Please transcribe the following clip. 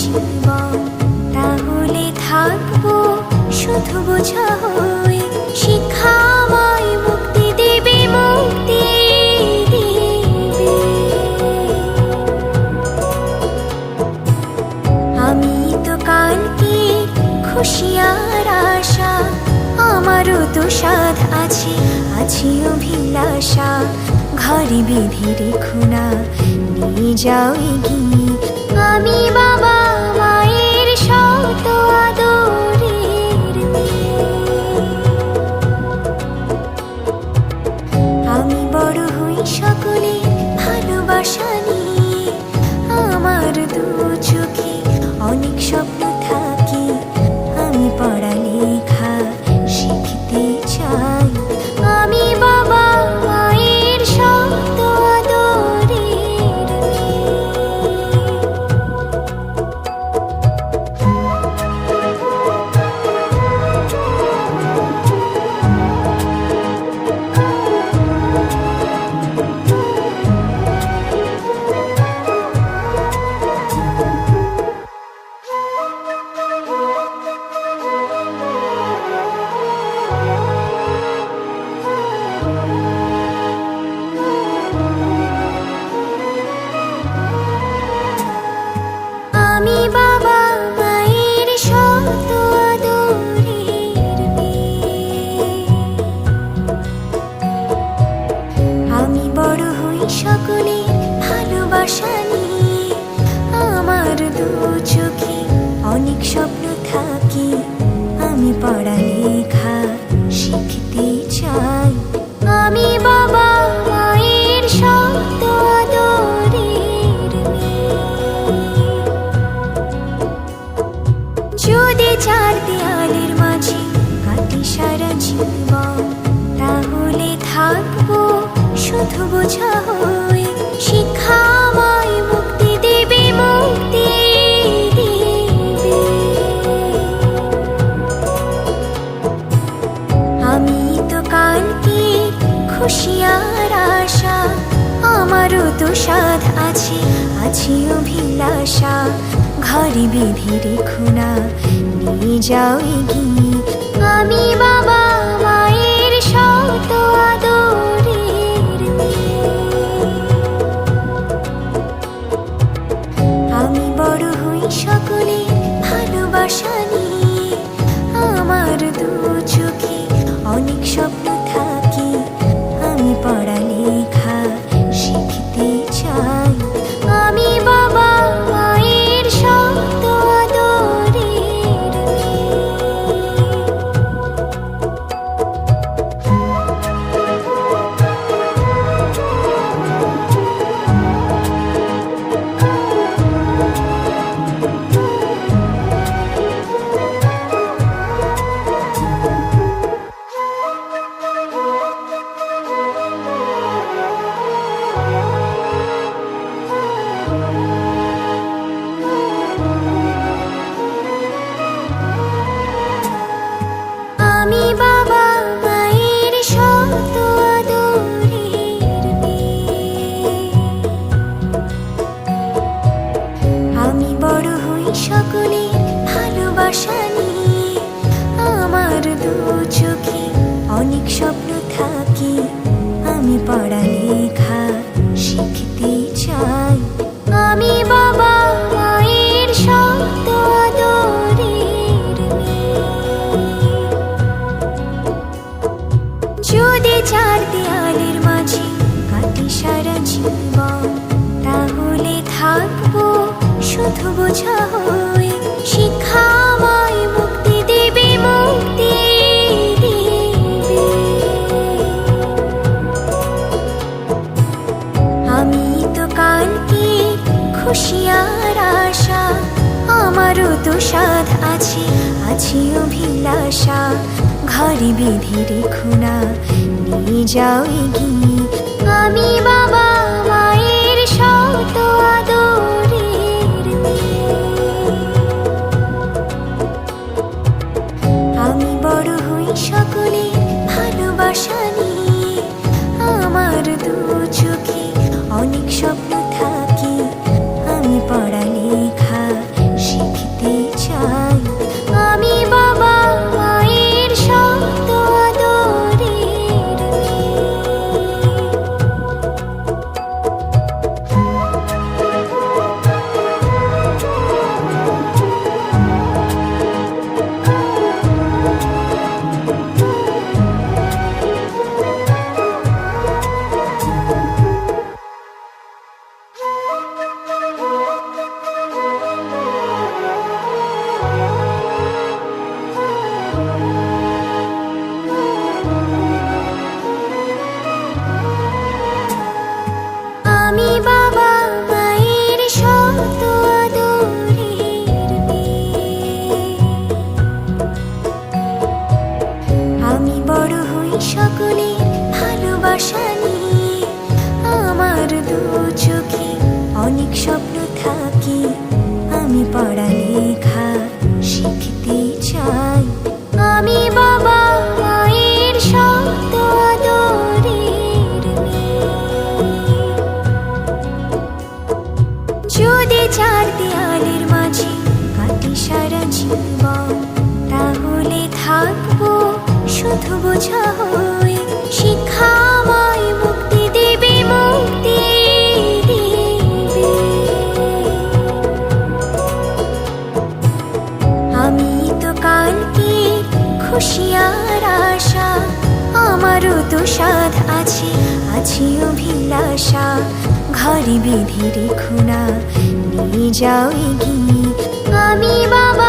জীবন, তাহলে থাকবো শুধু বোঝা হয়ে। শিক্ষা আমায় মুক্তি দেবে, মুক্তি দেবে। আমি তো কালকে খুশি আর আশা, আমারও তো সাধ আছে, আছে অভিলাষা। ঘরে বেঁধে রেখো না, নিয়ে যাও এগিয়ে। আমি বাবা মায়ের শত আদরের মেয়ে। আমি বড় হই সকলে ভালোবাসা নিয়ে। আমার দু চোখে অনেক স্বপ্ন থাকে, আমি পড়ালেখা শিখতে চাই। আমি বাবা মায়ের শত আদরের মেয়ে। আমি বাবা মায়ের শত আদরের মেয়ে। আমি বড় হই সকলে ভালোবাসা নিয়ে। আমার দু চোখে অনেক স্বপ্ন থাকে, আমি পড়ালেখা শিখতে চাই। আমি বাবা মায়ের শত আদরের মেয়ে। যদি চার দেয়ালের মাঝে কাটি সারা জীবন, তাহলে থাকবো শুধু বোঝা হয়ে। শিক্ষা আমায় মুক্তি দেবে, মুক্তি দেবে। আমি তো কালকে খুশি আর আশা, আমারও তো সাধ আছে, আছে অভিলাষা। ঘরে বেঁধে রেখো না, নিয়ে যাও এগিয়ে। আমি বাবা মায়ের শত আদরের মেয়ে। আমি বড় হই সকলে ভালোবাসা নিয়ে। আমার দু চোখে অনেক স্বপ্ন থাকে, আমি পড়ালেখা শিখতে চাই। আমি বাবা মায়ের শত আদরের মেয়ে। আমি বাবা মায়ের শত আদরের মেয়ে। আমি বড় হই সকলে ভালোবাসা নিয়ে। আমার দু চোখে অনেক স্বপ্ন থাকে, আমি পড়ালেখা শিখতে চাই। আমি বাবা মায়ের শত আদরের মেয়ে। যদি চার দেয়ালের মাঝে কাটি সারা জীবন, তাহলে থাকবো শুধু বোঝা হয়ে। শিক্ষা আমায় মুক্তি দেবে, মুক্তি দেবে। আমি তো কালকে খুশি আর আশা, আমারও তো সাধ আছে, আছে অভিলাষা। ঘরে বেঁধে রেখো না, নিয়ে যাও এগিয়ে। আমি বাবা মায়ের শত আদরের মেয়ে। আমি বড় হই সকলে ভালোবাসা নিয়ে। আমার দু চোখে অনেক স্বপ্ন থাকে, আমি পড়ালেখা শিখতে আমি বাবা মায়ের শত আদরের মেয়ে। আমি বড় হই সকলের ভালোবাসা নিয়ে, আমার দু চোখে অনেক স্বপ্ন থাকে, আমি পড়ালেখা শিখতে চাই। আমি বাবা মায়ের শত আদরের মেয়ে। যদি চার দেয়ালের মাঝে কাটি সারা জীবন, তাহলে থাকবো শুধু বোঝা হয়ে। শিক্ষা আমায় মুক্তি দেবে, মুক্তি দেবে। আমি তো কালকে খুশি আর আশা, আমারও তো সাধ আছে, আছে অভিলাষা। ঘরে বেঁধে রেখো না, নিয়ে যাও এগিয়ে। আমি বাবা